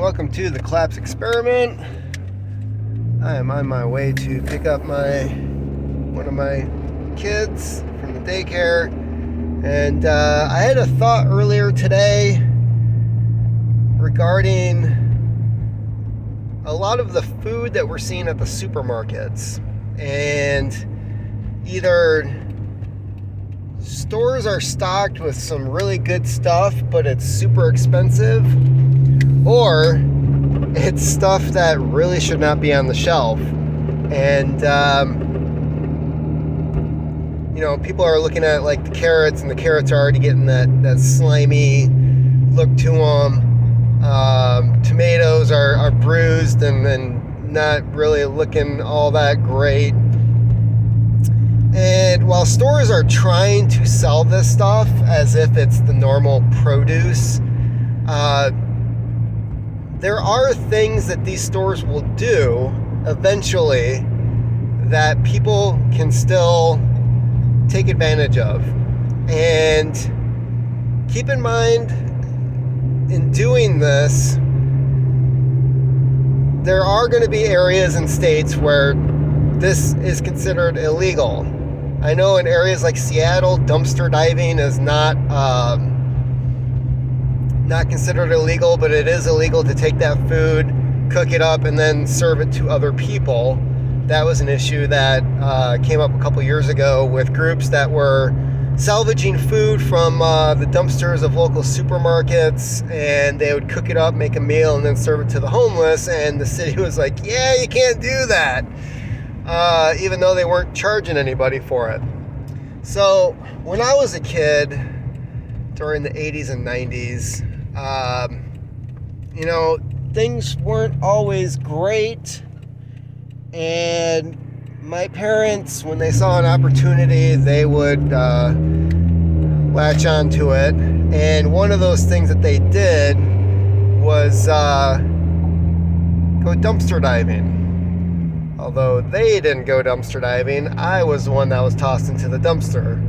welcome to the Collapse Experiment. I am on my way to pick up one of my kids from the daycare, and I had a thought earlier today regarding a lot of the food that we're seeing at the supermarkets, and either stores are stocked with some really good stuff but it's super expensive, or it's stuff that really should not be on the shelf. And people are looking at like the carrots, and the carrots are already getting that slimy look to them. Tomatoes are bruised and not really looking all that great. And while stores are trying to sell this stuff as if it's the normal produce, there are things that these stores will do eventually that people can still take advantage of. And keep in mind, in doing this, there are going to be areas and states where this is considered illegal. I know in areas like Seattle, dumpster diving is not considered illegal, but it is illegal to take that food, cook it up, and then serve it to other people. That was an issue that came up a couple years ago with groups that were salvaging food from the dumpsters of local supermarkets, and they would cook it up, make a meal, and then serve it to the homeless. And the city was like, yeah, you can't do that. Even though they weren't charging anybody for it. So when I was a kid, during the 80s and 90s, things weren't always great. And my parents, when they saw an opportunity, they would latch onto it. And one of those things that they did was go dumpster diving. Although they didn't go dumpster diving, I was the one that was tossed into the dumpster.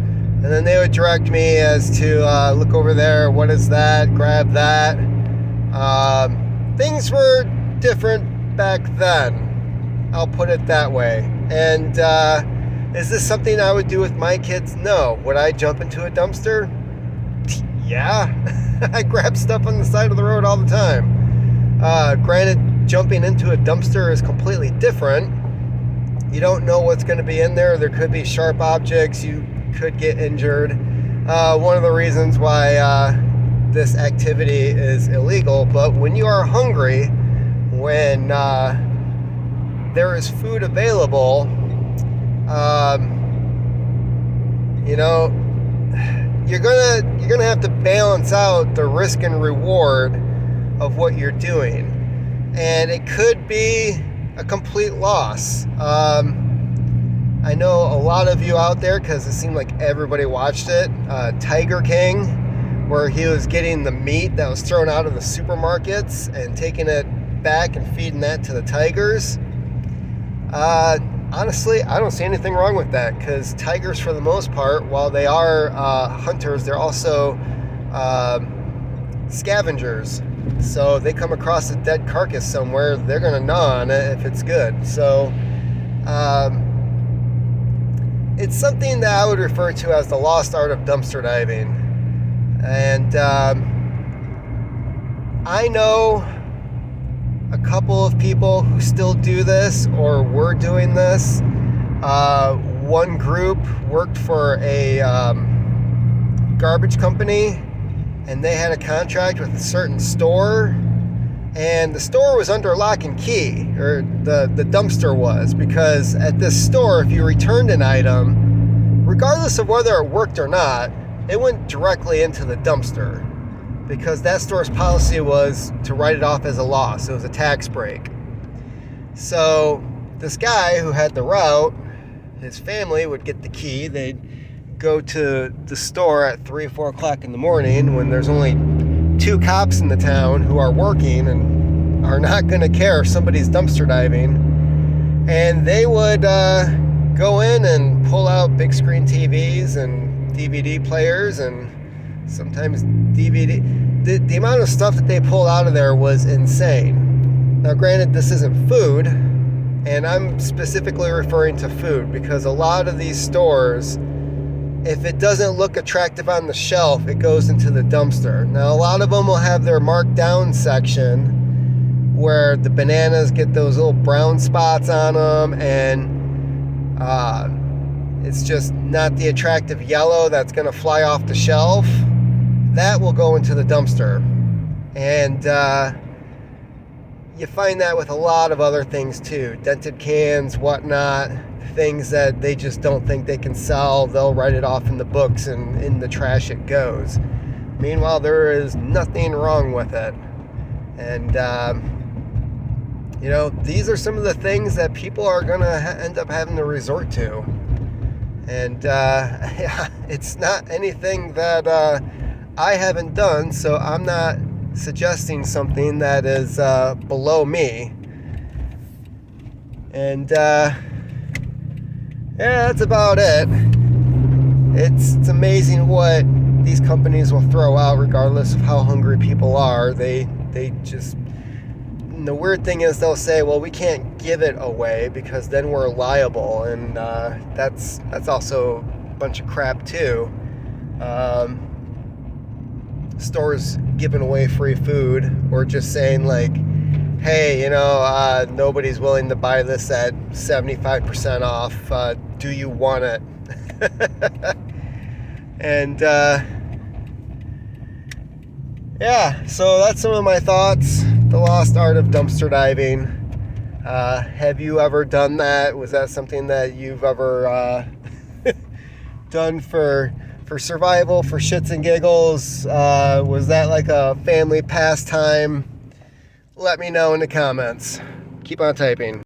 And then they would direct me as to look over there, what is that, grab that. Things were different back then, I'll put it that way. And is this something I would do with my kids? No. Would I jump into a dumpster? Yeah. I grab stuff on the side of the road all the time. Granted, jumping into a dumpster is completely different. You don't know what's going to be in there. There could be sharp objects. You could get injured. One of the reasons why this activity is illegal. But when you are hungry, when there is food available, you're gonna have to balance out the risk and reward of what you're doing, and it could be a complete loss. I know a lot of you out there, because it seemed like everybody watched it, Tiger King, where he was getting the meat that was thrown out of the supermarkets and taking it back and feeding that to the tigers. Honestly, I don't see anything wrong with that, because tigers, for the most part, while they are hunters, they're also scavengers. So they come across a dead carcass somewhere, they're going to gnaw on it if it's good. So it's something that I would refer to as the lost art of dumpster diving. And I know a couple of people who still do this or were doing this. One group worked for a garbage company, and they had a contract with a certain store, and the store was under lock and key, or the dumpster was, because at this store, if you returned an item, regardless of whether it worked or not, it went directly into the dumpster, because that store's policy was to write it off as a loss. It was a tax break. So this guy who had the route, his family would get the key. They'd go to the store at 3 or 4 o'clock in the morning when there's only 2 cops in the town who are working and are not going to care if somebody's dumpster diving. And they would go in and pull out big screen TVs and DVD players and sometimes DVD. the amount of stuff that they pulled out of there was insane. Now, granted, this isn't food, and I'm specifically referring to food because a lot of these stores, if it doesn't look attractive on the shelf, it goes into the dumpster. Now, a lot of them will have their marked down section where the bananas get those little brown spots on them, and it's just not the attractive yellow that's going to fly off the shelf. That will go into the dumpster. And you find that with a lot of other things too. Dented cans, whatnot, things that they just don't think they can sell. They'll write it off in the books, and in the trash it goes. Meanwhile, there is nothing wrong with it. And these are some of the things that people are going to end up having to resort to. And it's not anything that I haven't done, so I'm not suggesting something that is below me. And that's about it. It's amazing what these companies will throw out regardless of how hungry people are. They just... And the weird thing is they'll say, well, we can't give it away because then we're liable, and that's also a bunch of crap too. Stores giving away free food, or just saying like, hey, nobody's willing to buy this at 75% off. Do you want it? And so that's some of my thoughts. The lost art of dumpster diving. Have you ever done that? Was that something that you've ever done for survival, for shits and giggles? Was that like a family pastime? Let me know in the comments. Keep on typing.